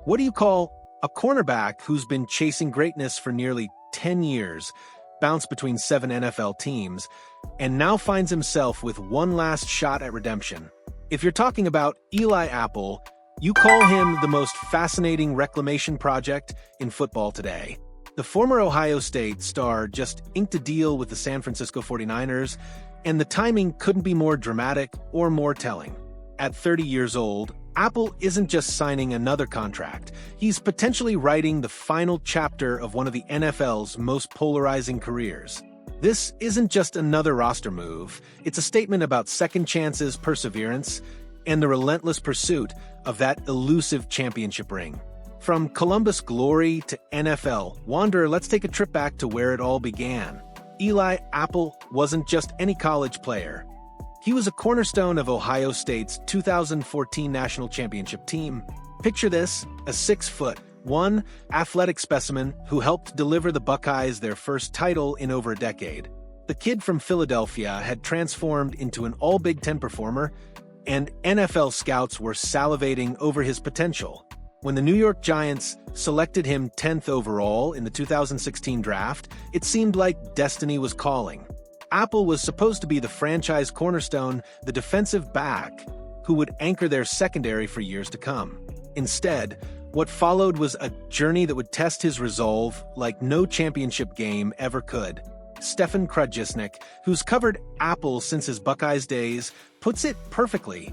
What do you call a cornerback who's been chasing greatness for nearly 10 years, bounced between 7 NFL teams, and now finds himself with one last shot at redemption? If you're talking about Eli Apple, you call him the most fascinating reclamation project in football today. The former Ohio State star just inked a deal with the San Francisco 49ers, and the timing couldn't be more dramatic or more telling. At 30 years old, Apple isn't just signing another contract. He's potentially writing the final chapter of one of the NFL's most polarizing careers. This isn't just another roster move. It's a statement about second chances, perseverance, and the relentless pursuit of that elusive championship ring. From Columbus glory to NFL wonder, let's take a trip back to where it all began. Eli Apple wasn't just any college player. He was a cornerstone of Ohio State's 2014 national championship team. Picture this, a 6'1" athletic specimen who helped deliver the Buckeyes their first title in over a decade. The kid from Philadelphia had transformed into an all-Big Ten performer, and NFL scouts were salivating over his potential. When the New York Giants selected him 10th overall in the 2016 draft, it seemed like destiny was calling. Apple was supposed to be the franchise cornerstone, the defensive back, who would anchor their secondary for years to come. Instead, what followed was a journey that would test his resolve like no championship game ever could. Stefan Krajisnik, who's covered Apple since his Buckeyes days, puts it perfectly.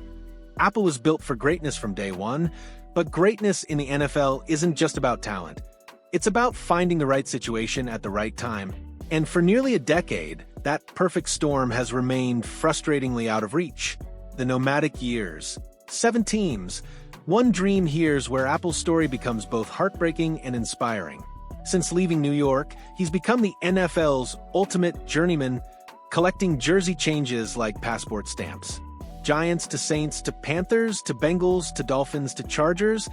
Apple was built for greatness from day one, but greatness in the NFL isn't just about talent. It's about finding the right situation at the right time. And for nearly a decade, that perfect storm has remained frustratingly out of reach. The nomadic years. 7 teams. One dream here's where Apple's story becomes both heartbreaking and inspiring. Since leaving New York, he's become the NFL's ultimate journeyman, collecting jersey changes like passport stamps. Giants to Saints to Panthers to Bengals to Dolphins to Chargers,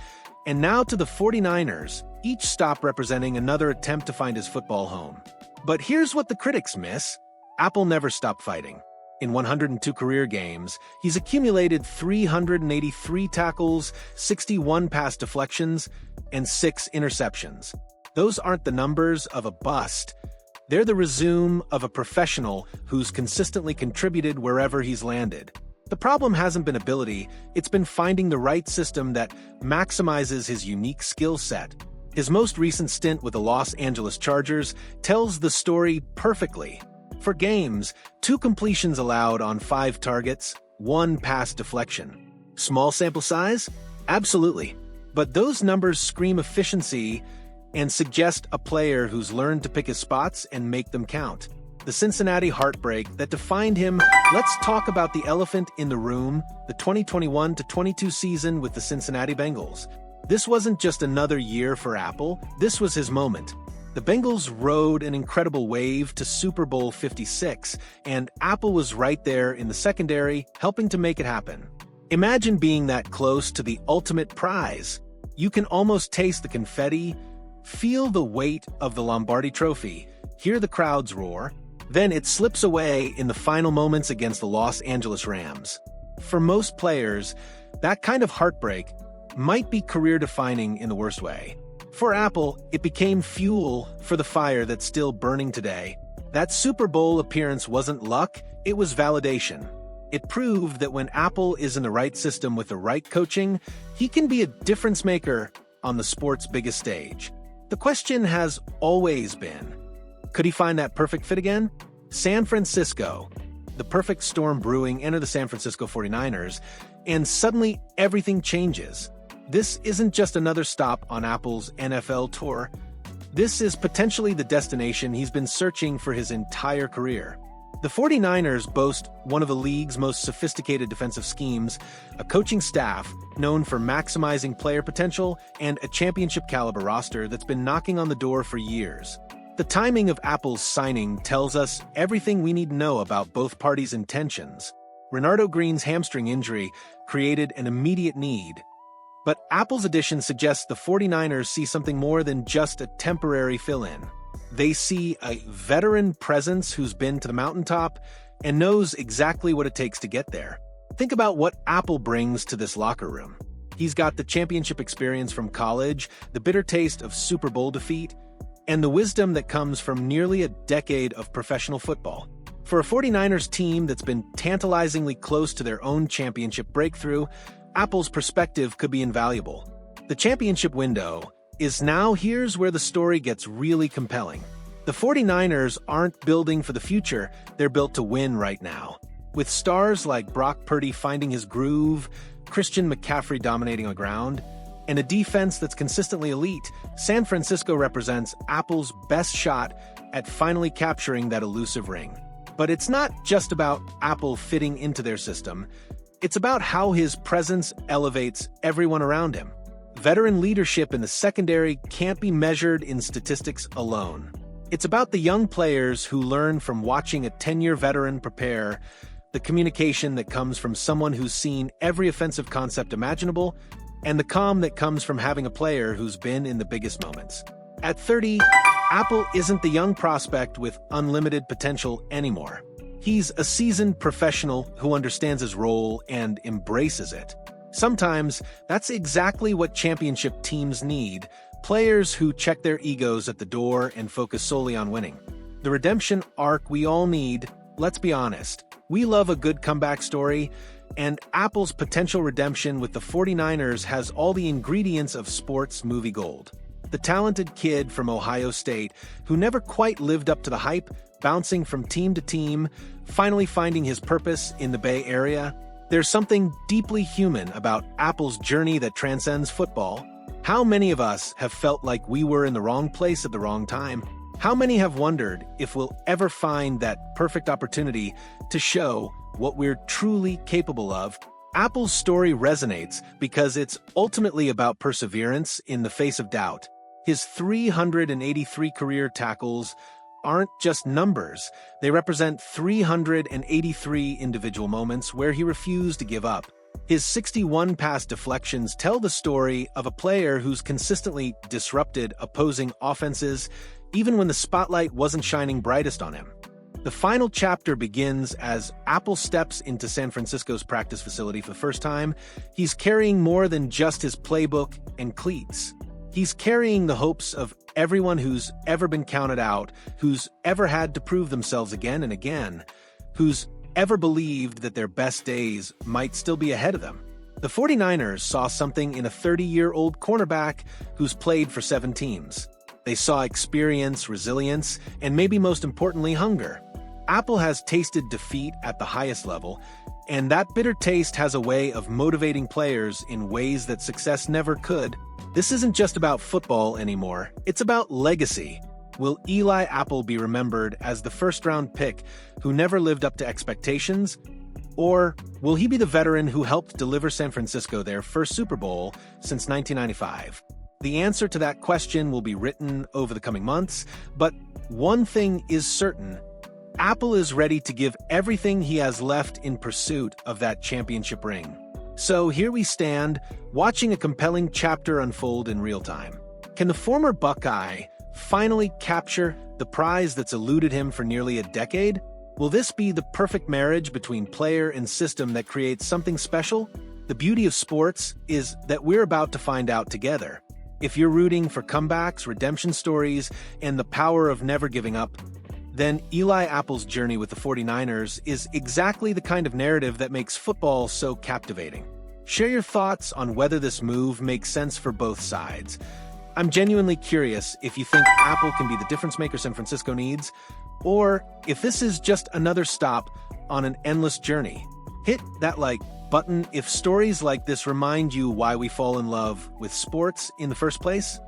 and now to the 49ers, each stop representing another attempt to find his football home. But here's what the critics miss. Apple never stopped fighting. In 102 career games, he's accumulated 383 tackles, 61 pass deflections, and 6 interceptions. Those aren't the numbers of a bust. They're the resume of a professional who's consistently contributed wherever he's landed. The problem hasn't been ability, it's been finding the right system that maximizes his unique skill set. His most recent stint with the Los Angeles Chargers tells the story perfectly. For games, 2 completions allowed on 5 targets, 1 pass deflection. Small sample size? Absolutely. But those numbers scream efficiency and suggest a player who's learned to pick his spots and make them count. The Cincinnati heartbreak that defined him. Let's talk about the elephant in the room, the 2021-22 season with the Cincinnati Bengals. This wasn't just another year for Apple, this was his moment. The Bengals rode an incredible wave to Super Bowl 56, and Apple was right there in the secondary, helping to make it happen. Imagine being that close to the ultimate prize. You can almost taste the confetti, feel the weight of the Lombardi Trophy, hear the crowds roar. Then it slips away in the final moments against the Los Angeles Rams. For most players, that kind of heartbreak might be career-defining in the worst way. For Apple, it became fuel for the fire that's still burning today. That Super Bowl appearance wasn't luck, it was validation. It proved that when Apple is in the right system with the right coaching, he can be a difference maker on the sport's biggest stage. The question has always been, could he find that perfect fit again? San Francisco. The perfect storm brewing, enter the San Francisco 49ers, and suddenly everything changes. This isn't just another stop on Apple's NFL tour. This is potentially the destination he's been searching for his entire career. The 49ers boast one of the league's most sophisticated defensive schemes, a coaching staff known for maximizing player potential, and a championship-caliber roster that's been knocking on the door for years. The timing of Apple's signing tells us everything we need to know about both parties' intentions. Renardo Green's hamstring injury created an immediate need. But Apple's addition suggests the 49ers see something more than just a temporary fill-in. They see a veteran presence who's been to the mountaintop and knows exactly what it takes to get there. Think about what Apple brings to this locker room. He's got the championship experience from college, the bitter taste of Super Bowl defeat, and the wisdom that comes from nearly a decade of professional football. For a 49ers team that's been tantalizingly close to their own championship breakthrough, Apple's perspective could be invaluable. The championship window is now. Here's where the story gets really compelling. The 49ers aren't building for the future, they're built to win right now. With stars like Brock Purdy finding his groove, Christian McCaffrey dominating on ground, and a defense that's consistently elite, San Francisco represents Apple's best shot at finally capturing that elusive ring. But it's not just about Apple fitting into their system, it's about how his presence elevates everyone around him. Veteran leadership in the secondary can't be measured in statistics alone. It's about the young players who learn from watching a 10-year veteran prepare, the communication that comes from someone who's seen every offensive concept imaginable, and the calm that comes from having a player who's been in the biggest moments. At 30, Apple isn't the young prospect with unlimited potential anymore. He's a seasoned professional who understands his role and embraces it. Sometimes, that's exactly what championship teams need, players who check their egos at the door and focus solely on winning. The redemption arc we all need, let's be honest. We love a good comeback story, and Apple's potential redemption with the 49ers has all the ingredients of sports movie gold. The talented kid from Ohio State, who never quite lived up to the hype, bouncing from team to team, finally finding his purpose in the Bay Area. There's something deeply human about Apple's journey that transcends football. How many of us have felt like we were in the wrong place at the wrong time? How many have wondered if we'll ever find that perfect opportunity to show what we're truly capable of? Apple's story resonates because it's ultimately about perseverance in the face of doubt. His 383 career tackles aren't just numbers, they represent 383 individual moments where he refused to give up. His 61 pass deflections tell the story of a player who's consistently disrupted opposing offenses, even when the spotlight wasn't shining brightest on him. The final chapter begins as Apple steps into San Francisco's practice facility for the first time. He's carrying more than just his playbook and cleats. He's carrying the hopes of everyone who's ever been counted out, who's ever had to prove themselves again and again, who's ever believed that their best days might still be ahead of them. The 49ers saw something in a 30-year-old cornerback who's played for 7 teams. They saw experience, resilience, and maybe most importantly, hunger. Apple has tasted defeat at the highest level, and that bitter taste has a way of motivating players in ways that success never could. This isn't just about football anymore, it's about legacy. Will Eli Apple be remembered as the first-round pick who never lived up to expectations? Or will he be the veteran who helped deliver San Francisco their first Super Bowl since 1995? The answer to that question will be written over the coming months, but one thing is certain: Apple is ready to give everything he has left in pursuit of that championship ring. So here we stand, watching a compelling chapter unfold in real time. Can the former Buckeye finally capture the prize that's eluded him for nearly a decade? Will this be the perfect marriage between player and system that creates something special? The beauty of sports is that we're about to find out together. If you're rooting for comebacks, redemption stories, and the power of never giving up, then Eli Apple's journey with the 49ers is exactly the kind of narrative that makes football so captivating. Share your thoughts on whether this move makes sense for both sides. I'm genuinely curious if you think Apple can be the difference maker San Francisco needs, or if this is just another stop on an endless journey. Hit that like button if stories like this remind you why we fall in love with sports in the first place.